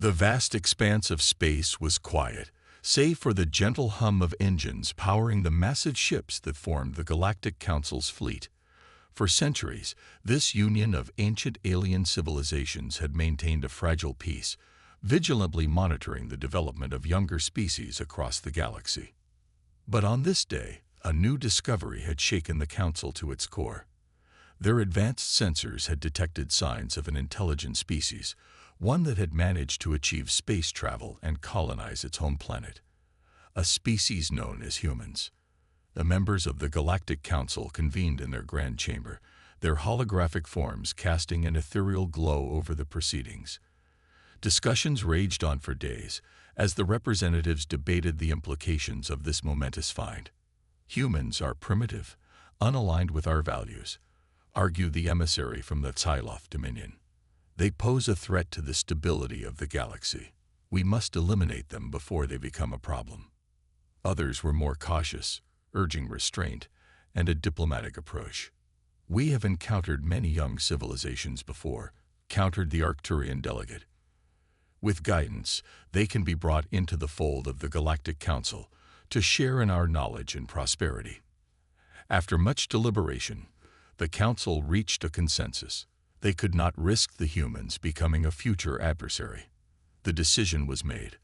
The vast expanse of space was quiet, save for the gentle hum of engines powering the massive ships that formed the Galactic Council's fleet. For centuries, this union of ancient alien civilizations had maintained a fragile peace, vigilantly monitoring the development of younger species across the galaxy. But on this day, a new discovery had shaken the Council to its core. Their advanced sensors had detected signs of an intelligent species, one that had managed to achieve space travel and colonize its home planet. A species known as humans. The members of the Galactic Council convened in their grand chamber, their holographic forms casting an ethereal glow over the proceedings. Discussions raged on for days, as the representatives debated the implications of this momentous find. Humans are primitive, unaligned with our values, argued the emissary from the Xyloth Dominion. They pose a threat to the stability of the galaxy. We must eliminate them before they become a problem. Others were more cautious, urging restraint and a diplomatic approach. We have encountered many young civilizations before, countered the Arcturian delegate. With guidance, they can be brought into the fold of the Galactic Council to share in our knowledge and prosperity. After much deliberation, the Council reached a consensus. They could not risk the humans becoming a future adversary. The decision was made.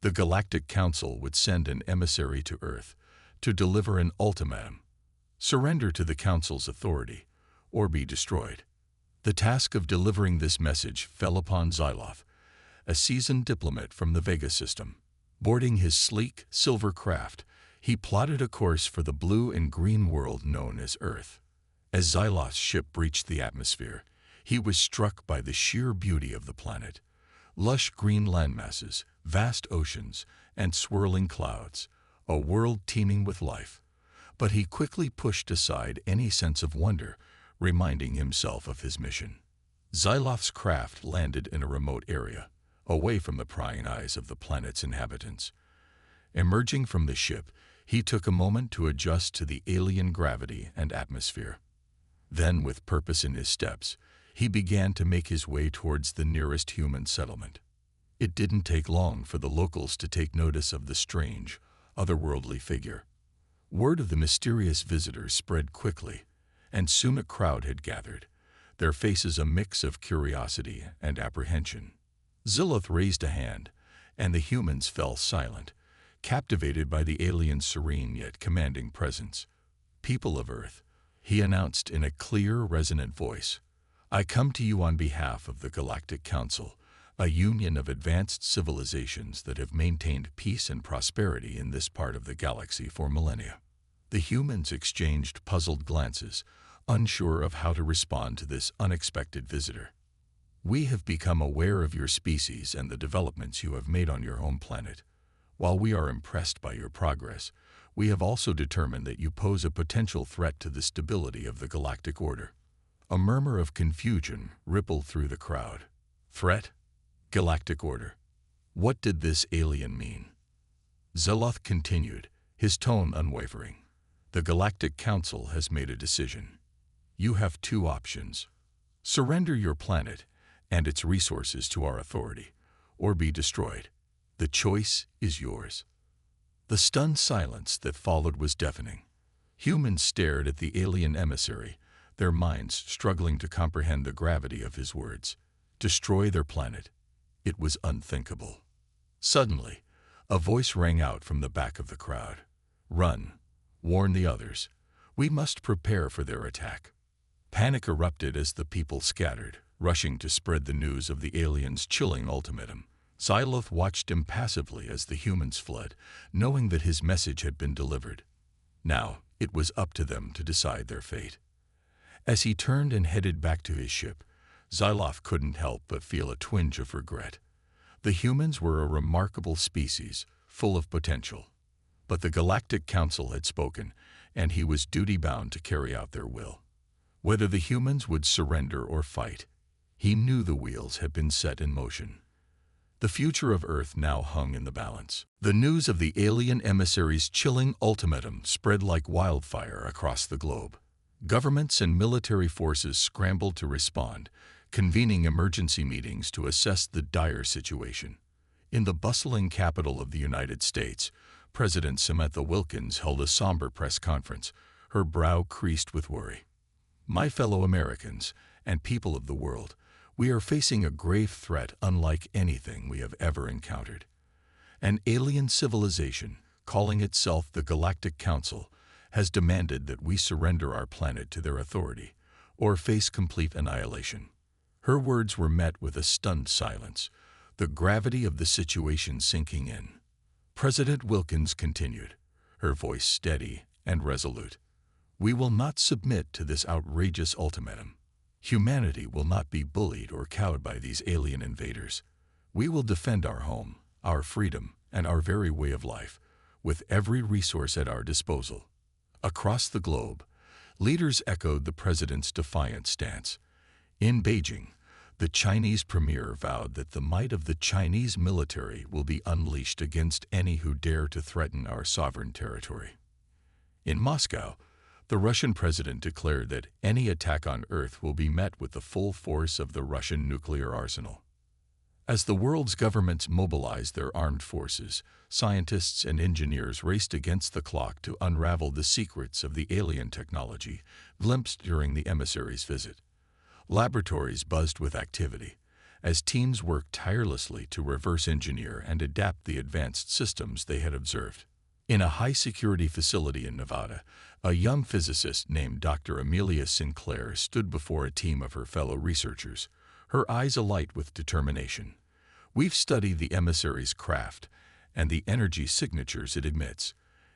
The Galactic Council would send an emissary to Earth to deliver an ultimatum: surrender to the Council's authority, or be destroyed. The task of delivering this message fell upon Xyloth, a seasoned diplomat from the Vega system. Boarding his sleek, silver craft, he plotted a course for the blue and green world known as Earth. As Xyloth's ship breached the atmosphere, he was struck by the sheer beauty of the planet. Lush green landmasses, vast oceans, and swirling clouds, a world teeming with life. But he quickly pushed aside any sense of wonder, reminding himself of his mission. Xyloth's craft landed in a remote area, away from the prying eyes of the planet's inhabitants. Emerging from the ship, he took a moment to adjust to the alien gravity and atmosphere. Then, with purpose in his steps, he began to make his way towards the nearest human settlement. It didn't take long for the locals to take notice of the strange, otherworldly figure. Word of the mysterious visitor spread quickly, and soon a crowd had gathered, their faces a mix of curiosity and apprehension. Xyloth raised a hand, and the humans fell silent, captivated by the alien's serene yet commanding presence. "People of Earth," he announced in a clear, resonant voice, "I come to you on behalf of the Galactic Council, a union of advanced civilizations that have maintained peace and prosperity in this part of the galaxy for millennia." The humans exchanged puzzled glances, unsure of how to respond to this unexpected visitor. "We have become aware of your species and the developments you have made on your home planet. While we are impressed by your progress, we have also determined that you pose a potential threat to the stability of the galactic order." A murmur of confusion rippled through the crowd. Threat? Galactic order. What did this alien mean? Xyloth continued, his tone unwavering. "The Galactic Council has made a decision. You have two options. Surrender your planet and its resources to our authority, or be destroyed. The choice is yours." The stunned silence that followed was deafening. Humans stared at the alien emissary, their minds struggling to comprehend the gravity of his words. Destroy their planet. It was unthinkable. Suddenly, a voice rang out from the back of the crowd. "Run. Warn the others. We must prepare for their attack." Panic erupted as the people scattered, rushing to spread the news of the aliens' chilling ultimatum. Xyloth watched impassively as the humans fled, knowing that his message had been delivered. Now, it was up to them to decide their fate. As he turned and headed back to his ship, Xyloth couldn't help but feel a twinge of regret. The humans were a remarkable species, full of potential. But the Galactic Council had spoken, and he was duty-bound to carry out their will. Whether the humans would surrender or fight, he knew the wheels had been set in motion. The future of Earth now hung in the balance. The news of the alien emissary's chilling ultimatum spread like wildfire across the globe. Governments and military forces scrambled to respond, convening emergency meetings to assess the dire situation. In the bustling capital of the United States, President Samantha Wilkins held a somber press conference, her brow creased with worry. "My fellow Americans and people of the world, we are facing a grave threat unlike anything we have ever encountered. An alien civilization, calling itself the Galactic Council, has demanded that we surrender our planet to their authority or face complete annihilation." Her words were met with a stunned silence, the gravity of the situation sinking in. President Wilkins continued, her voice steady and resolute. "We will not submit to this outrageous ultimatum. Humanity will not be bullied or cowed by these alien invaders. We will defend our home, our freedom, and our very way of life, with every resource at our disposal." Across the globe, leaders echoed the president's defiant stance. In Beijing, the Chinese premier vowed that the might of the Chinese military will be unleashed against any who dare to threaten our sovereign territory. In Moscow, the Russian president declared that any attack on Earth will be met with the full force of the Russian nuclear arsenal. As the world's governments mobilized their armed forces, scientists and engineers raced against the clock to unravel the secrets of the alien technology glimpsed during the emissary's visit. Laboratories buzzed with activity, as teams worked tirelessly to reverse engineer and adapt the advanced systems they had observed. In a high-security facility in Nevada, a young physicist named Dr. Amelia Sinclair stood before a team of her fellow researchers, her eyes alight with determination. "We've studied the emissary's craft and the energy signatures it emits.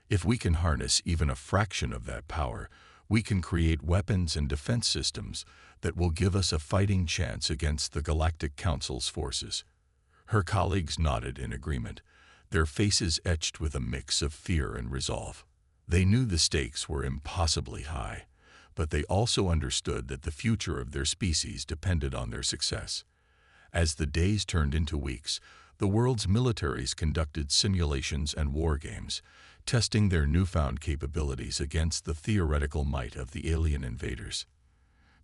If we can harness even a fraction of that power, we can create weapons and defense systems that will give us a fighting chance against the Galactic Council's forces." Her colleagues nodded in agreement, their faces etched with a mix of fear and resolve. They knew the stakes were impossibly high, but they also understood that the future of their species depended on their success. As the days turned into weeks, the world's militaries conducted simulations and war games, testing their newfound capabilities against the theoretical might of the alien invaders.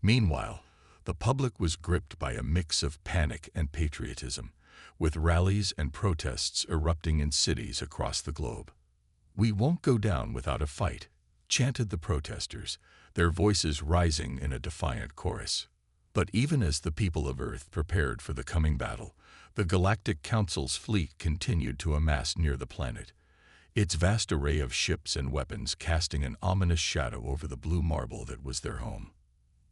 Meanwhile, the public was gripped by a mix of panic and patriotism, with rallies and protests erupting in cities across the globe. "We won't go down without a fight," chanted the protesters, their voices rising in a defiant chorus. But even as the people of Earth prepared for the coming battle, the Galactic Council's fleet continued to amass near the planet, its vast array of ships and weapons casting an ominous shadow over the blue marble that was their home.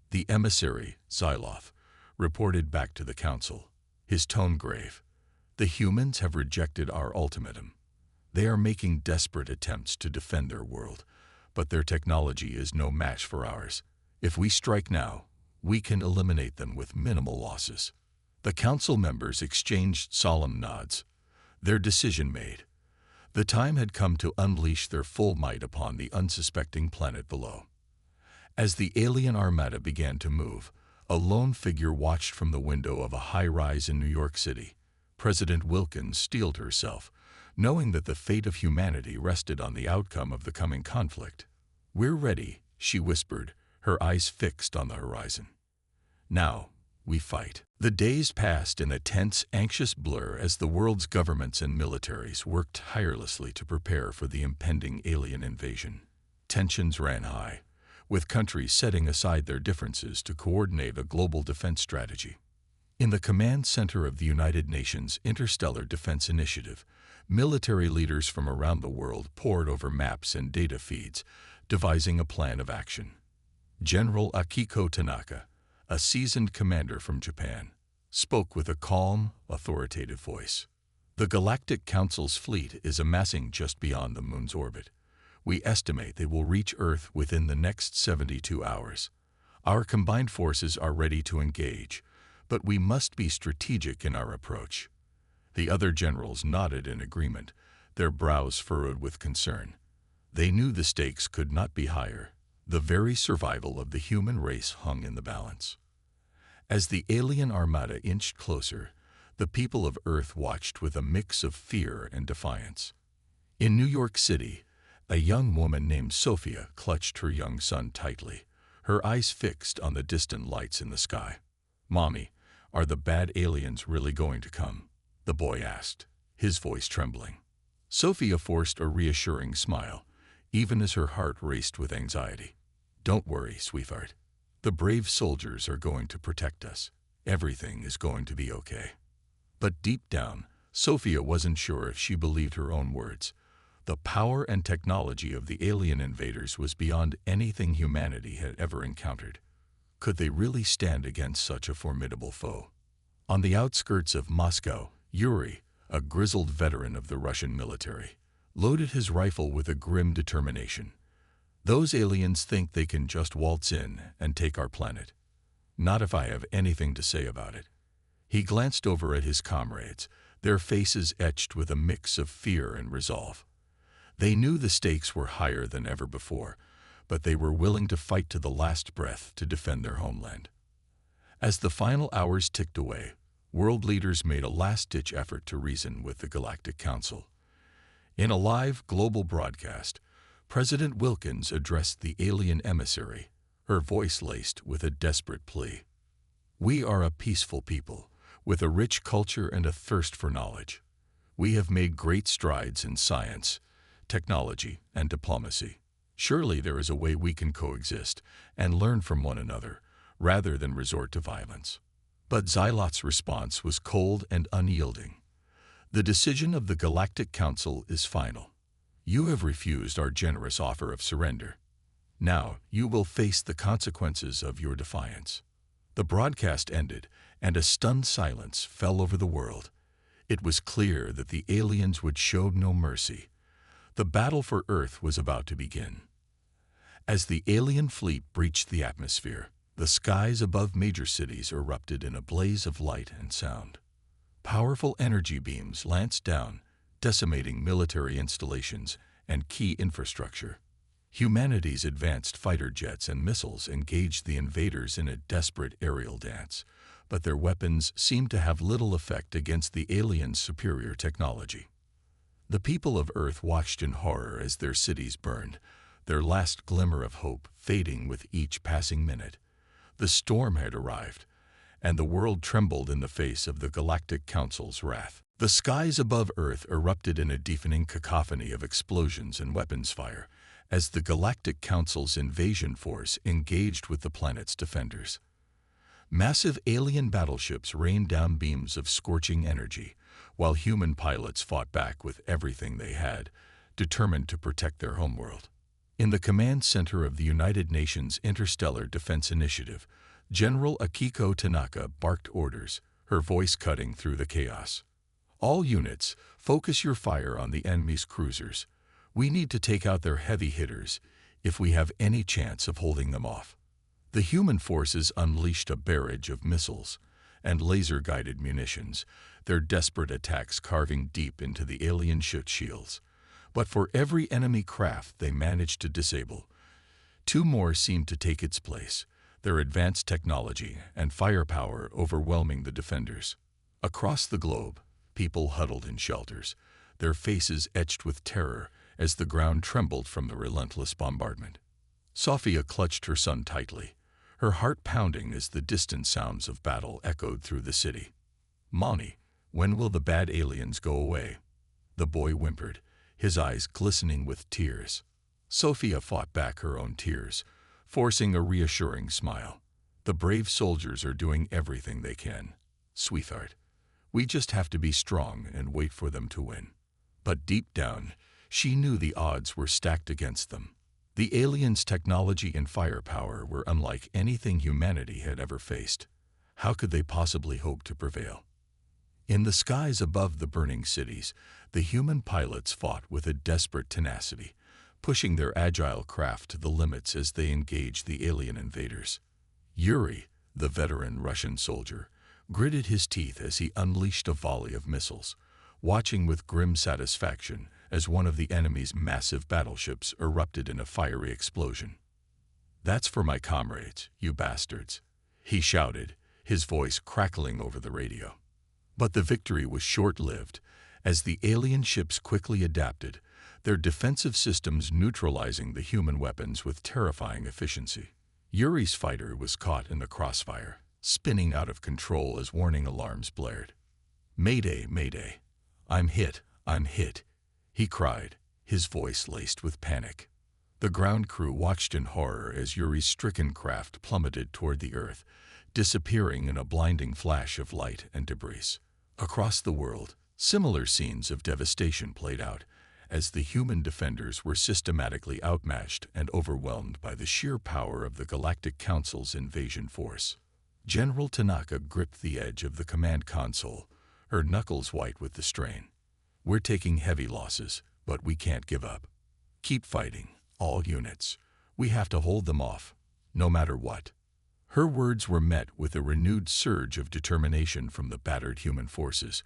The emissary, Xyloth, reported back to the Council, his tone grave. "The humans have rejected our ultimatum. They are making desperate attempts to defend their world, but their technology is no match for ours. If we strike now, we can eliminate them with minimal losses." The Council members exchanged solemn nods, their decision made. The time had come to unleash their full might upon the unsuspecting planet below. As the alien armada began to move, a lone figure watched from the window of a high-rise in New York City. President Wilkins steeled herself, knowing that the fate of humanity rested on the outcome of the coming conflict. "We're ready," she whispered, her eyes fixed on the horizon. "Now, we fight." The days passed in a tense, anxious blur as the world's governments and militaries worked tirelessly to prepare for the impending alien invasion. Tensions ran high, with countries setting aside their differences to coordinate a global defense strategy. In the command center of the United Nations Interstellar Defense Initiative, military leaders from around the world pored over maps and data feeds, devising a plan of action. General Akiko Tanaka, a seasoned commander from Japan, spoke with a calm, authoritative voice. "The Galactic Council's fleet is amassing just beyond the Moon's orbit. We estimate they will reach Earth within the next 72 hours. Our combined forces are ready to engage, but we must be strategic in our approach." The other generals nodded in agreement, their brows furrowed with concern. They knew the stakes could not be higher. The very survival of the human race hung in the balance. As the alien armada inched closer, the people of Earth watched with a mix of fear and defiance. In New York City, a young woman named Sophia clutched her young son tightly, her eyes fixed on the distant lights in the sky. "Mommy, are the bad aliens really going to come?" the boy asked, his voice trembling. Sophia forced a reassuring smile, even as her heart raced with anxiety. "Don't worry, sweetheart. The brave soldiers are going to protect us. Everything is going to be okay." But deep down, Sophia wasn't sure if she believed her own words. The power and technology of the alien invaders was beyond anything humanity had ever encountered. Could they really stand against such a formidable foe? On the outskirts of Moscow, Yuri, a grizzled veteran of the Russian military, loaded his rifle with a grim determination. "Those aliens think they can just waltz in and take our planet. Not if I have anything to say about it." He glanced over at his comrades, their faces etched with a mix of fear and resolve. They knew the stakes were higher than ever before, but they were willing to fight to the last breath to defend their homeland. As the final hours ticked away, world leaders made a last-ditch effort to reason with the Galactic Council. In a live global broadcast, President Wilkins addressed the alien emissary, her voice laced with a desperate plea. "We are a peaceful people, with a rich culture and a thirst for knowledge. We have made great strides in science, technology, and diplomacy. Surely there is a way we can coexist and learn from one another, rather than resort to violence." But Xylot's response was cold and unyielding. "The decision of the Galactic Council is final. You have refused our generous offer of surrender. Now you will face the consequences of your defiance." The broadcast ended, and a stunned silence fell over the world. It was clear that the aliens would show no mercy. The battle for Earth was about to begin. As the alien fleet breached the atmosphere, the skies above major cities erupted in a blaze of light and sound. Powerful energy beams lanced down, decimating military installations and key infrastructure. Humanity's advanced fighter jets and missiles engaged the invaders in a desperate aerial dance, but their weapons seemed to have little effect against the aliens' superior technology. The people of Earth watched in horror as their cities burned, their last glimmer of hope fading with each passing minute. The storm had arrived, and the world trembled in the face of the Galactic Council's wrath. The skies above Earth erupted in a deafening cacophony of explosions and weapons fire as the Galactic Council's invasion force engaged with the planet's defenders. Massive alien battleships rained down beams of scorching energy, while human pilots fought back with everything they had, determined to protect their homeworld. In the command center of the United Nations Interstellar Defense Initiative, General Akiko Tanaka barked orders, her voice cutting through the chaos. "All units, focus your fire on the enemy's cruisers. We need to take out their heavy hitters if we have any chance of holding them off." The human forces unleashed a barrage of missiles and laser-guided munitions, their desperate attacks carving deep into the alien ship shields. But for every enemy craft they managed to disable, two more seemed to take its place, their advanced technology and firepower overwhelming the defenders. Across the globe, people huddled in shelters, their faces etched with terror as the ground trembled from the relentless bombardment. Sophia clutched her son tightly, her heart pounding as the distant sounds of battle echoed through the city. "Mommy, when will the bad aliens go away?" the boy whimpered, his eyes glistening with tears. Sophia fought back her own tears, forcing a reassuring smile. "The brave soldiers are doing everything they can, sweetheart. We just have to be strong and wait for them to win." But deep down, she knew the odds were stacked against them. The aliens' technology and firepower were unlike anything humanity had ever faced. How could they possibly hope to prevail? In the skies above the burning cities, the human pilots fought with a desperate tenacity, pushing their agile craft to the limits as they engaged the alien invaders. Yuri, the veteran Russian soldier, gritted his teeth as he unleashed a volley of missiles, watching with grim satisfaction as one of the enemy's massive battleships erupted in a fiery explosion. "That's for my comrades, you bastards," he shouted, his voice crackling over the radio. But the victory was short-lived, as the alien ships quickly adapted, their defensive systems neutralizing the human weapons with terrifying efficiency. Yuri's fighter was caught in the crossfire, spinning out of control as warning alarms blared. "Mayday, mayday. I'm hit, I'm hit," he cried, his voice laced with panic. The ground crew watched in horror as Yuri's stricken craft plummeted toward the earth, disappearing in a blinding flash of light and debris. Across the world, similar scenes of devastation played out, as the human defenders were systematically outmatched and overwhelmed by the sheer power of the Galactic Council's invasion force. General Tanaka gripped the edge of the command console, her knuckles white with the strain. "We're taking heavy losses, but we can't give up. Keep fighting, all units. We have to hold them off, no matter what." Her words were met with a renewed surge of determination from the battered human forces,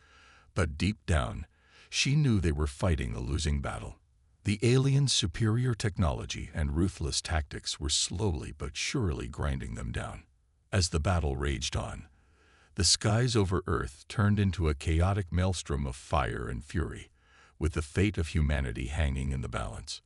but deep down, she knew they were fighting a losing battle. The aliens' superior technology and ruthless tactics were slowly but surely grinding them down. As the battle raged on, the skies over Earth turned into a chaotic maelstrom of fire and fury, with the fate of humanity hanging in the balance.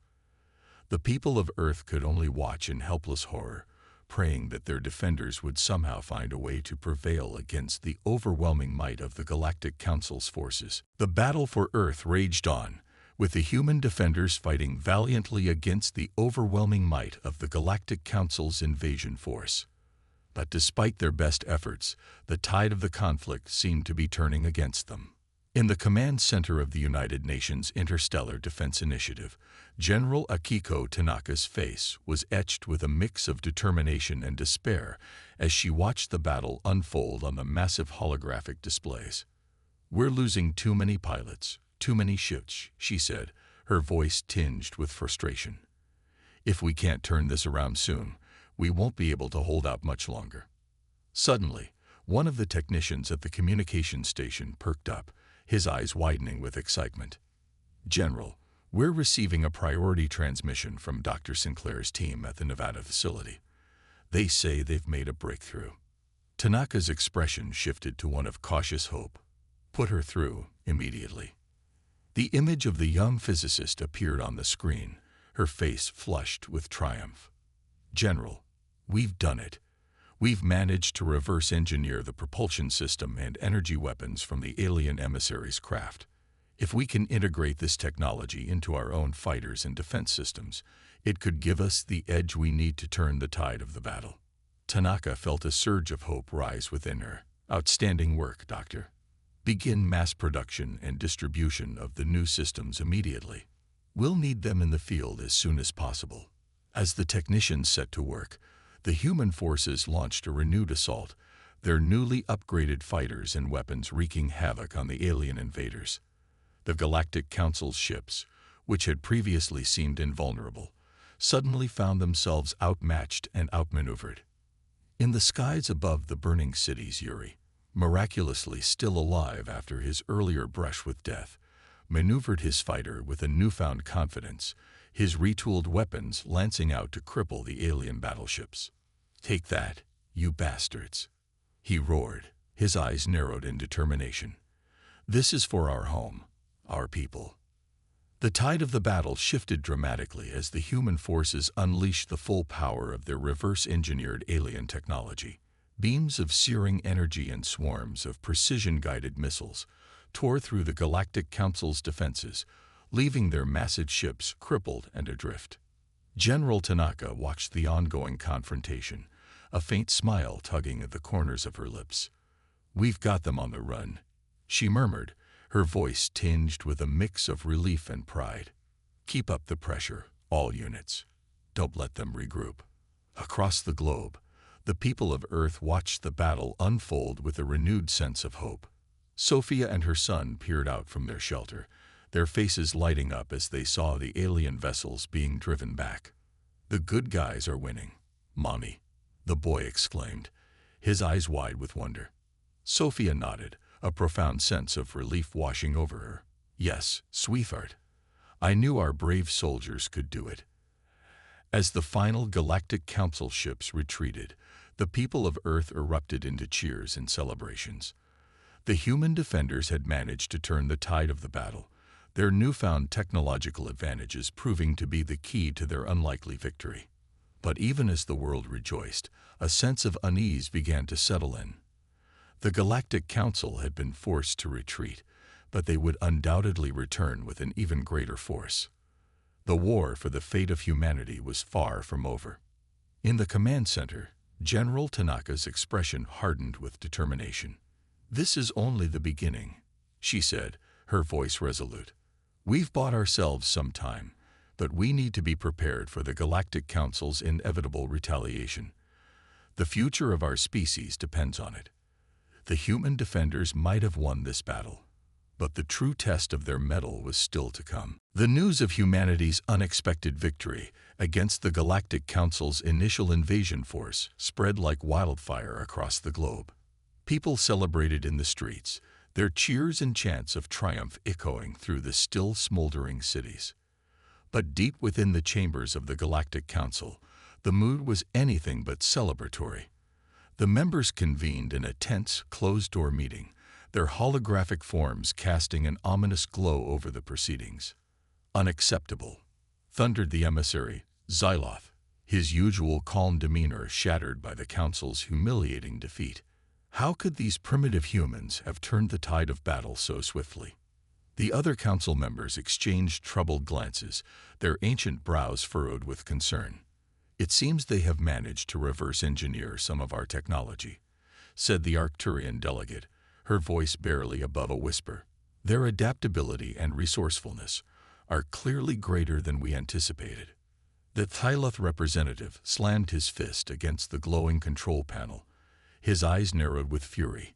The people of Earth could only watch in helpless horror, praying that their defenders would somehow find a way to prevail against the overwhelming might of the Galactic Council's forces. The battle for Earth raged on, with the human defenders fighting valiantly against the overwhelming might of the Galactic Council's invasion force. But despite their best efforts, the tide of the conflict seemed to be turning against them. In the command center of the United Nations Interstellar Defense Initiative, General Akiko Tanaka's face was etched with a mix of determination and despair as she watched the battle unfold on the massive holographic displays. "We're losing too many pilots, too many ships," she said, her voice tinged with frustration. "If we can't turn this around soon, we won't be able to hold out much longer." Suddenly, one of the technicians at the communications station perked up, his eyes widening with excitement. "General, we're receiving a priority transmission from Dr. Sinclair's team at the Nevada facility. They say they've made a breakthrough." Tanaka's expression shifted to one of cautious hope. "Put her through immediately." The image of the young physicist appeared on the screen, her face flushed with triumph. "General, we've done it. We've managed to reverse engineer the propulsion system and energy weapons from the alien emissary's craft. If we can integrate this technology into our own fighters and defense systems, it could give us the edge we need to turn the tide of the battle." Tanaka felt a surge of hope rise within her. "Outstanding work, Doctor. Begin mass production and distribution of the new systems immediately. We'll need them in the field as soon as possible." As the technicians set to work, the human forces launched a renewed assault, their newly upgraded fighters and weapons wreaking havoc on the alien invaders. The Galactic Council's ships, which had previously seemed invulnerable, suddenly found themselves outmatched and outmaneuvered. In the skies above the burning cities, Yuri, miraculously still alive after his earlier brush with death, maneuvered his fighter with a newfound confidence, his retooled weapons lancing out to cripple the alien battleships. "Take that, you bastards," he roared, his eyes narrowed in determination. "This is for our home, our people." The tide of the battle shifted dramatically as the human forces unleashed the full power of their reverse-engineered alien technology. Beams of searing energy and swarms of precision-guided missiles tore through the Galactic Council's defenses, leaving their massive ships crippled and adrift. General Tanaka watched the ongoing confrontation, a faint smile tugging at the corners of her lips. "We've got them on the run," she murmured, her voice tinged with a mix of relief and pride. "Keep up the pressure, all units. Don't let them regroup." Across the globe, the people of Earth watched the battle unfold with a renewed sense of hope. Sophia and her son peered out from their shelter, their faces lighting up as they saw the alien vessels being driven back. "The good guys are winning, Mommy," the boy exclaimed, his eyes wide with wonder. Sophia nodded, a profound sense of relief washing over her. "Yes, sweetheart. I knew our brave soldiers could do it." As the final Galactic Council ships retreated, the people of Earth erupted into cheers and celebrations. The human defenders had managed to turn the tide of the battle, their newfound technological advantages proving to be the key to their unlikely victory. But even as the world rejoiced, a sense of unease began to settle in. The Galactic Council had been forced to retreat, but they would undoubtedly return with an even greater force. The war for the fate of humanity was far from over. In the command center, General Tanaka's expression hardened with determination. "This is only the beginning," she said, her voice resolute. "We've bought ourselves some time, but we need to be prepared for the Galactic Council's inevitable retaliation. The future of our species depends on it. The human defenders might have won this battle, but the true test of their mettle was still to come." The news of humanity's unexpected victory against the Galactic Council's initial invasion force spread like wildfire across the globe. People celebrated in the streets, their cheers and chants of triumph echoing through the still smoldering cities. But deep within the chambers of the Galactic Council, the mood was anything but celebratory. The members convened in a tense, closed-door meeting, their holographic forms casting an ominous glow over the proceedings. "Unacceptable," thundered the emissary, Xyloth, his usual calm demeanor shattered by the Council's humiliating defeat. How could these primitive humans have turned the tide of battle so swiftly? The other Council members exchanged troubled glances, their ancient brows furrowed with concern. "It seems they have managed to reverse engineer some of our technology," said the Arcturian delegate, her voice barely above a whisper. "Their adaptability and resourcefulness are clearly greater than we anticipated." The Thyloth representative slammed his fist against the glowing control panel, his eyes narrowed with fury.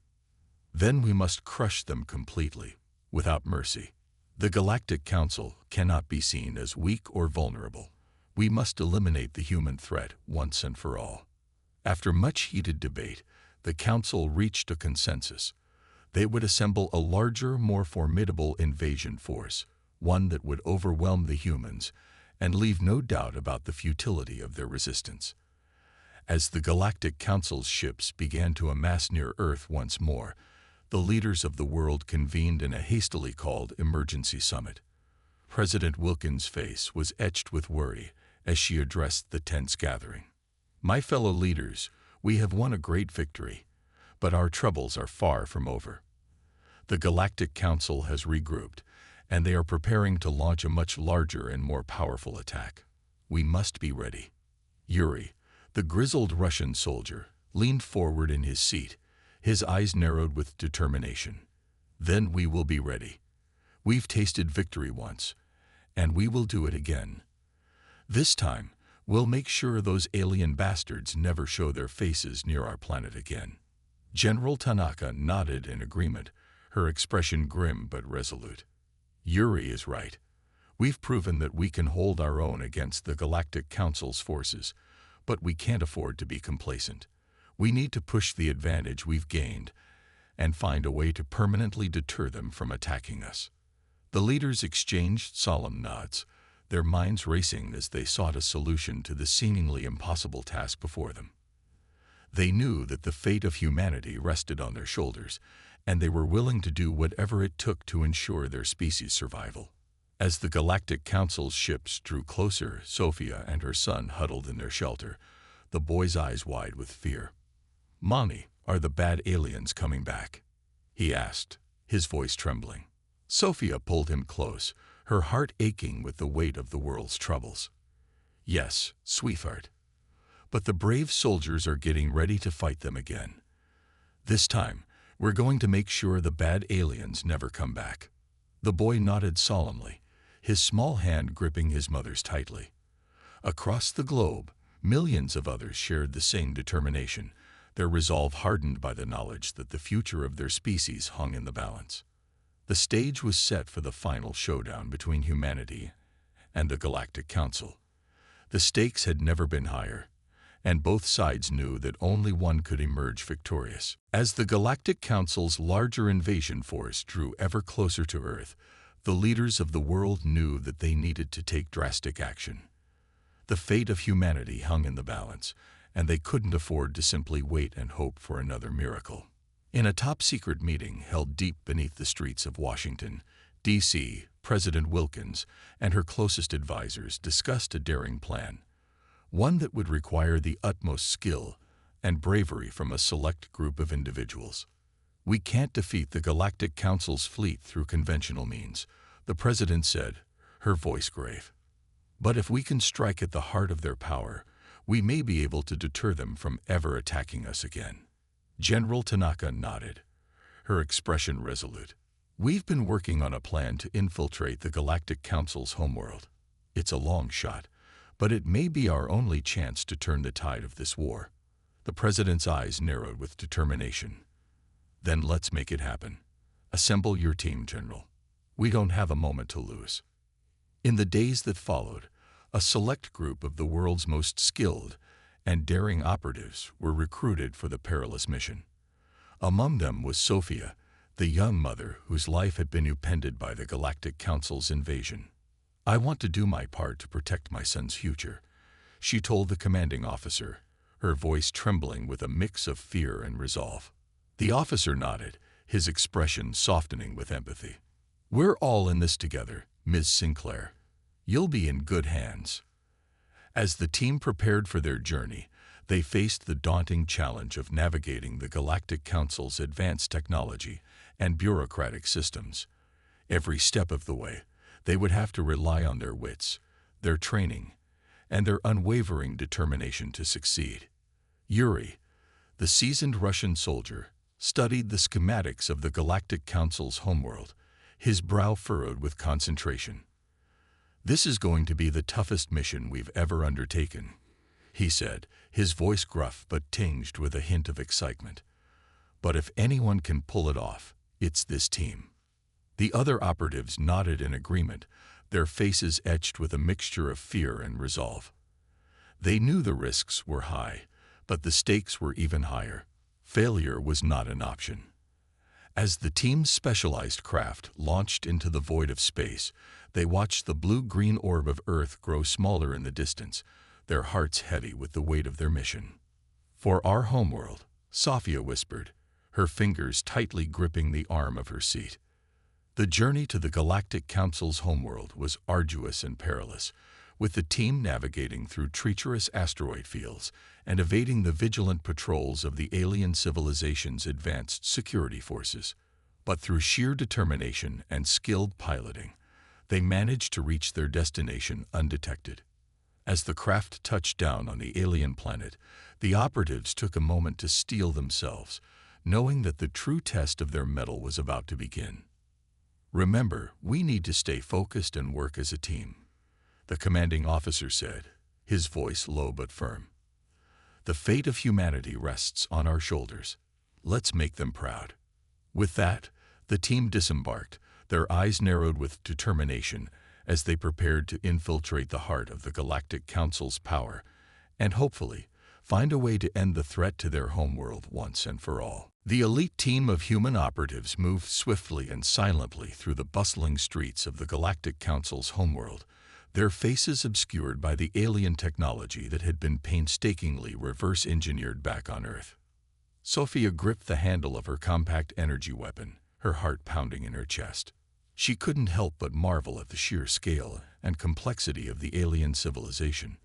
"Then we must crush them completely, without mercy. The Galactic Council cannot be seen as weak or vulnerable. We must eliminate the human threat once and for all." After much heated debate, the Council reached a consensus. They would assemble a larger, more formidable invasion force, one that would overwhelm the humans and leave no doubt about the futility of their resistance. As the Galactic Council's ships began to amass near Earth once more, the leaders of the world convened in a hastily called emergency summit. President Wilkins' face was etched with worry as she addressed the tense gathering. "My fellow leaders, we have won a great victory, but our troubles are far from over. The Galactic Council has regrouped, and they are preparing to launch a much larger and more powerful attack. We must be ready." Yuri, the grizzled Russian soldier, leaned forward in his seat, his eyes narrowed with determination. "Then we will be ready. We've tasted victory once, and we will do it again. This time, we'll make sure those alien bastards never show their faces near our planet again." General Tanaka nodded in agreement, her expression grim but resolute. "Yuri is right. We've proven that we can hold our own against the Galactic Council's forces, but we can't afford to be complacent. We need to push the advantage we've gained and find a way to permanently deter them from attacking us." The leaders exchanged solemn nods, their minds racing as they sought a solution to the seemingly impossible task before them. They knew that the fate of humanity rested on their shoulders, and they were willing to do whatever it took to ensure their species' survival. As the Galactic Council's ships drew closer, Sophia and her son huddled in their shelter, the boy's eyes wide with fear. "Mommy, are the bad aliens coming back?" he asked, his voice trembling. Sophia pulled him close, her heart aching with the weight of the world's troubles. "Yes, sweetheart. But the brave soldiers are getting ready to fight them again. This time, we're going to make sure the bad aliens never come back." The boy nodded solemnly, his small hand gripping his mother's tightly. Across the globe, millions of others shared the same determination, their resolve hardened by the knowledge that the future of their species hung in the balance. The stage was set for the final showdown between humanity and the Galactic Council. The stakes had never been higher, and both sides knew that only one could emerge victorious. As the Galactic Council's larger invasion force drew ever closer to Earth, the leaders of the world knew that they needed to take drastic action. The fate of humanity hung in the balance, and they couldn't afford to simply wait and hope for another miracle. In a top-secret meeting held deep beneath the streets of Washington, D.C., President Wilkins and her closest advisors discussed a daring plan, one that would require the utmost skill and bravery from a select group of individuals. "We can't defeat the Galactic Council's fleet through conventional means," the President said, her voice grave. "But if we can strike at the heart of their power, we may be able to deter them from ever attacking us again." General Tanaka nodded, her expression resolute. "We've been working on a plan to infiltrate the Galactic Council's homeworld. It's a long shot, but it may be our only chance to turn the tide of this war." The President's eyes narrowed with determination. "Then let's make it happen. Assemble your team, General. We don't have a moment to lose." In the days that followed, a select group of the world's most skilled and daring operatives were recruited for the perilous mission. Among them was Sophia, the young mother whose life had been upended by the Galactic Council's invasion. "I want to do my part to protect my son's future," she told the commanding officer, her voice trembling with a mix of fear and resolve. The officer nodded, his expression softening with empathy. "We're all in this together, Ms. Sinclair. You'll be in good hands." As the team prepared for their journey, they faced the daunting challenge of navigating the Galactic Council's advanced technology and bureaucratic systems. Every step of the way, they would have to rely on their wits, their training, and their unwavering determination to succeed. Yuri, the seasoned Russian soldier, studied the schematics of the Galactic Council's homeworld, his brow furrowed with concentration. "This is going to be the toughest mission we've ever undertaken," he said, his voice gruff but tinged with a hint of excitement. "But if anyone can pull it off, it's this team." The other operatives nodded in agreement, their faces etched with a mixture of fear and resolve. They knew the risks were high, but the stakes were even higher. Failure was not an option. As the team's specialized craft launched into the void of space, they watched the blue-green orb of Earth grow smaller in the distance, their hearts heavy with the weight of their mission. "For our homeworld," Sophia whispered, her fingers tightly gripping the arm of her seat. The journey to the Galactic Council's homeworld was arduous and perilous, with the team navigating through treacherous asteroid fields and evading the vigilant patrols of the alien civilization's advanced security forces. But through sheer determination and skilled piloting, they managed to reach their destination undetected. As the craft touched down on the alien planet, the operatives took a moment to steel themselves, knowing that the true test of their mettle was about to begin. "Remember, we need to stay focused and work as a team," the commanding officer said, his voice low but firm. "The fate of humanity rests on our shoulders. Let's make them proud." With that, the team disembarked, their eyes narrowed with determination as they prepared to infiltrate the heart of the Galactic Council's power and, hopefully, find a way to end the threat to their homeworld once and for all. The elite team of human operatives moved swiftly and silently through the bustling streets of the Galactic Council's homeworld, their faces obscured by the alien technology that had been painstakingly reverse-engineered back on Earth. Sophia gripped the handle of her compact energy weapon, her heart pounding in her chest. She couldn't help but marvel at the sheer scale and complexity of the alien civilization.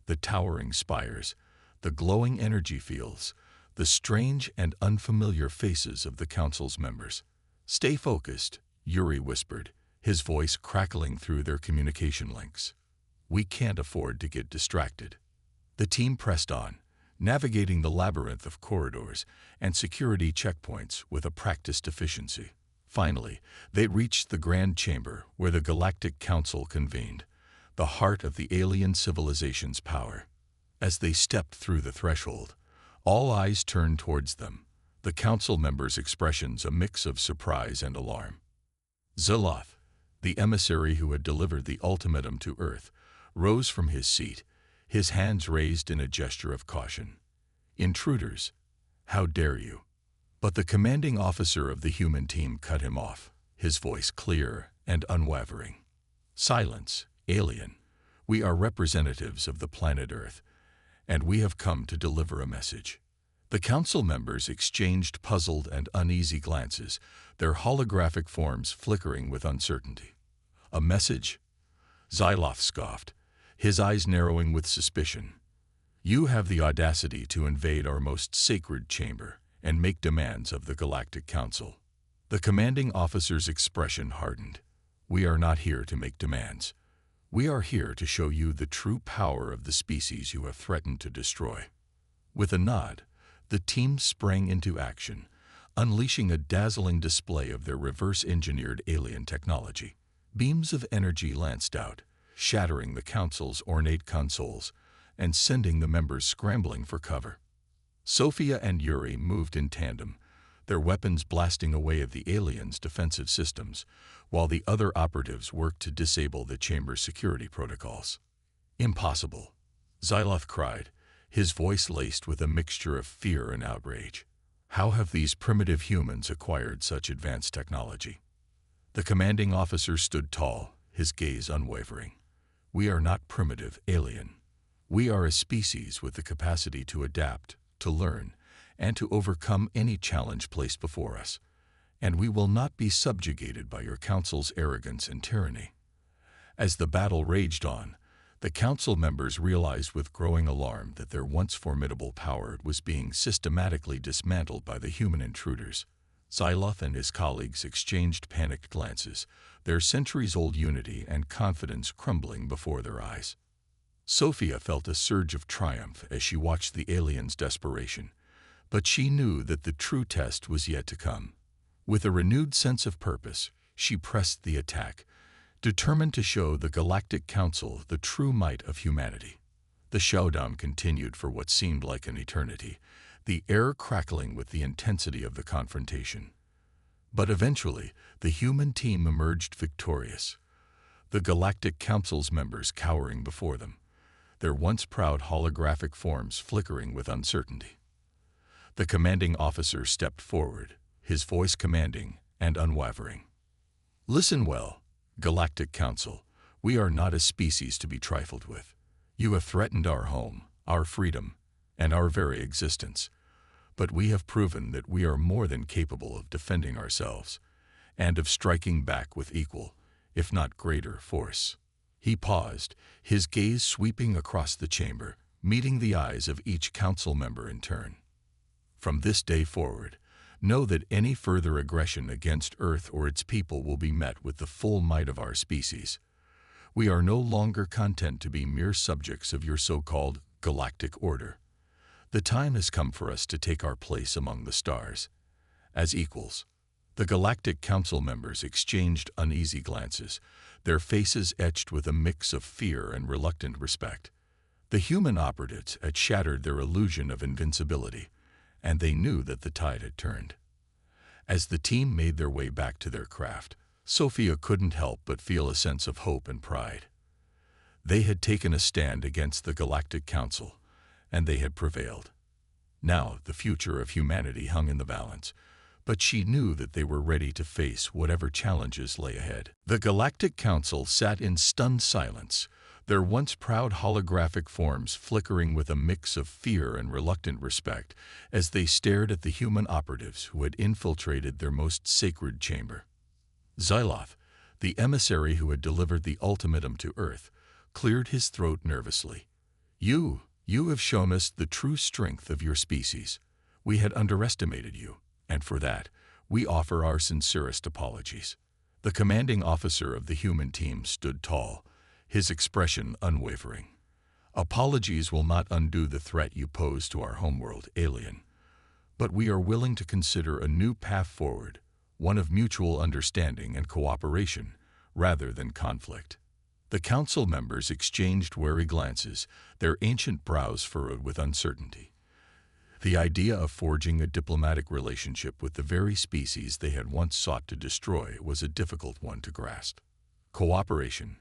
The towering spires, the glowing energy fields, the strange and unfamiliar faces of the Council's members. "Stay focused," Yuri whispered, his voice crackling through their communication links. "We can't afford to get distracted." The team pressed on, navigating the labyrinth of corridors and security checkpoints with a practiced efficiency. Finally, they reached the Grand Chamber where the Galactic Council convened, the heart of the alien civilization's power. As they stepped through the threshold, all eyes turned towards them, the Council members' expressions a mix of surprise and alarm. Zoloth, the emissary who had delivered the ultimatum to Earth, rose from his seat, his hands raised in a gesture of caution. "Intruders, how dare you?" But the commanding officer of the human team cut him off, his voice clear and unwavering. "Silence, alien. We are representatives of the planet Earth, and we have come to deliver a message." The Council members exchanged puzzled and uneasy glances, their holographic forms flickering with uncertainty. "A message?" Xyloth scoffed, his eyes narrowing with suspicion. You have the audacity to invade our most sacred chamber and make demands of the Galactic Council. The commanding officer's expression hardened. We are not here to make demands. We are here to show you the true power of the species you have threatened to destroy. With a nod, the team sprang into action, unleashing a dazzling display of their reverse-engineered alien technology. Beams of energy lanced out, shattering the Council's ornate consoles and sending the members scrambling for cover. Sophia and Yuri moved in tandem, their weapons blasting away at the aliens' defensive systems, while the other operatives worked to disable the chamber's security protocols. Impossible, Xyloth cried, his voice laced with a mixture of fear and outrage. How have these primitive humans acquired such advanced technology? The commanding officer stood tall, his gaze unwavering. We are not primitive, alien. We are a species with the capacity to adapt, to learn, and to overcome any challenge placed before us, and we will not be subjugated by your council's arrogance and tyranny. As the battle raged on, the council members realized with growing alarm that their once formidable power was being systematically dismantled by the human intruders. Xyloth and his colleagues exchanged panicked glances, their centuries-old unity and confidence crumbling before their eyes. Sophia felt a surge of triumph as she watched the aliens' desperation, but she knew that the true test was yet to come. With a renewed sense of purpose, she pressed the attack, determined to show the Galactic Council the true might of humanity. The showdown continued for what seemed like an eternity, the air crackling with the intensity of the confrontation. But eventually, the human team emerged victorious, the Galactic Council's members cowering before them, their once proud holographic forms flickering with uncertainty. The commanding officer stepped forward, his voice commanding and unwavering. Listen well, Galactic Council, we are not a species to be trifled with. You have threatened our home, our freedom, and our very existence. But we have proven that we are more than capable of defending ourselves, and of striking back with equal, if not greater, force. He paused, his gaze sweeping across the chamber, meeting the eyes of each council member in turn. From this day forward, know that any further aggression against Earth or its people will be met with the full might of our species. We are no longer content to be mere subjects of your so-called galactic order. The time has come for us to take our place among the stars. As equals, the Galactic Council members exchanged uneasy glances, their faces etched with a mix of fear and reluctant respect. The human operatives had shattered their illusion of invincibility, and they knew that the tide had turned. As the team made their way back to their craft, Sophia couldn't help but feel a sense of hope and pride. They had taken a stand against the Galactic Council, and they had prevailed. Now the future of humanity hung in the balance, but she knew that they were ready to face whatever challenges lay ahead. The Galactic Council sat in stunned silence, their once proud holographic forms flickering with a mix of fear and reluctant respect as they stared at the human operatives who had infiltrated their most sacred chamber. Xyloth, the emissary who had delivered the ultimatum to Earth, cleared his throat nervously. You have shown us the true strength of your species. We had underestimated you, and for that, we offer our sincerest apologies. The commanding officer of the human team stood tall, his expression unwavering. Apologies will not undo the threat you pose to our homeworld, alien. But we are willing to consider a new path forward, one of mutual understanding and cooperation, rather than conflict. The council members exchanged wary glances, their ancient brows furrowed with uncertainty. The idea of forging a diplomatic relationship with the very species they had once sought to destroy was a difficult one to grasp. Cooperation,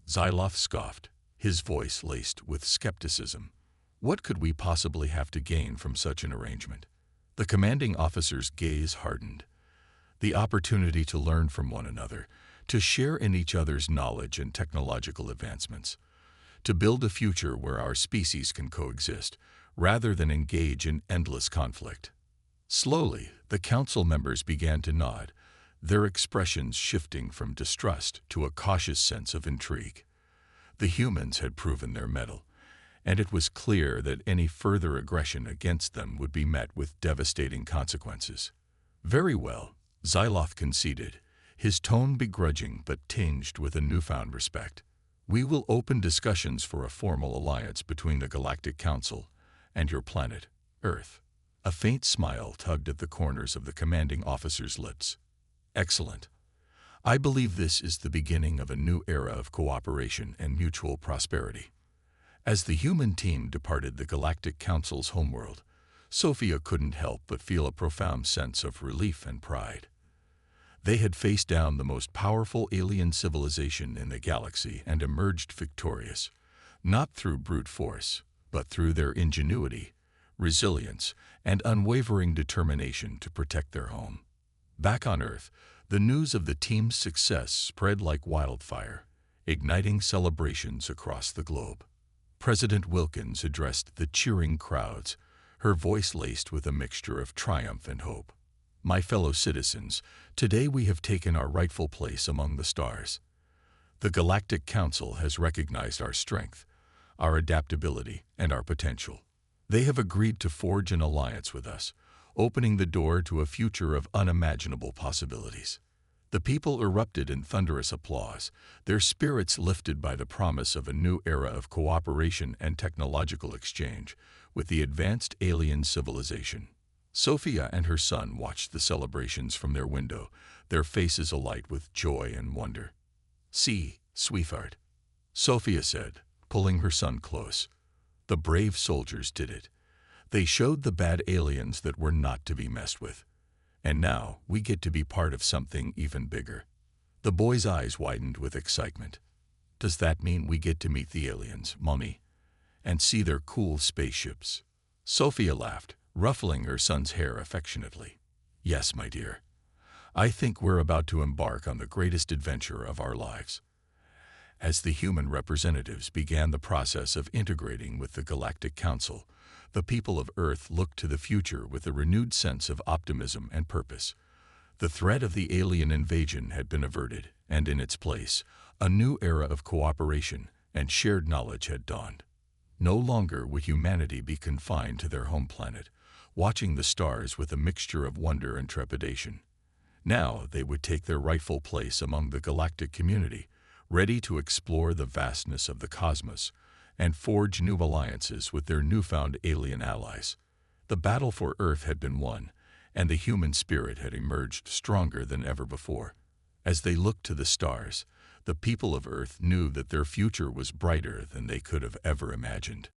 Xyloth scoffed, his voice laced with skepticism. What could we possibly have to gain from such an arrangement? The commanding officer's gaze hardened. The opportunity to learn from one another, to share in each other's knowledge and technological advancements, to build a future where our species can coexist, rather than engage in endless conflict. Slowly, the council members began to nod, their expressions shifting from distrust to a cautious sense of intrigue. The humans had proven their mettle, and it was clear that any further aggression against them would be met with devastating consequences. "Very well," Xyloth conceded, his tone begrudging but tinged with a newfound respect. "We will open discussions for a formal alliance between the Galactic Council and your planet, Earth." A faint smile tugged at the corners of the commanding officer's lips. "Excellent. I believe this is the beginning of a new era of cooperation and mutual prosperity." As the human team departed the Galactic Council's homeworld, Sophia couldn't help but feel a profound sense of relief and pride. They had faced down the most powerful alien civilization in the galaxy and emerged victorious, not through brute force, but through their ingenuity, resilience, and unwavering determination to protect their home. Back on Earth, the news of the team's success spread like wildfire, igniting celebrations across the globe. President Wilkins addressed the cheering crowds, her voice laced with a mixture of triumph and hope. "My fellow citizens, today we have taken our rightful place among the stars. The Galactic Council has recognized our strength, our adaptability, and our potential. They have agreed to forge an alliance with us, opening the door to a future of unimaginable possibilities." The people erupted in thunderous applause, their spirits lifted by the promise of a new era of cooperation and technological exchange with the advanced alien civilization. Sophia and her son watched the celebrations from their window, their faces alight with joy and wonder. "See, sweetheart," Sophia said, pulling her son close. "The brave soldiers did it. They showed the bad aliens that we're not to be messed with. And now we get to be part of something even bigger." The boy's eyes widened with excitement. "Does that mean we get to meet the aliens, Mommy, and see their cool spaceships?" Sophia laughed, ruffling her son's hair affectionately. "Yes, my dear. I think we're about to embark on the greatest adventure of our lives." As the human representatives began the process of integrating with the Galactic Council, the people of Earth looked to the future with a renewed sense of optimism and purpose. The threat of the alien invasion had been averted, and in its place, a new era of cooperation and shared knowledge had dawned. No longer would humanity be confined to their home planet, watching the stars with a mixture of wonder and trepidation. Now they would take their rightful place among the galactic community, ready to explore the vastness of the cosmos and forge new alliances with their newfound alien allies. The battle for Earth had been won, and the human spirit had emerged stronger than ever before. As they looked to the stars, the people of Earth knew that their future was brighter than they could have ever imagined.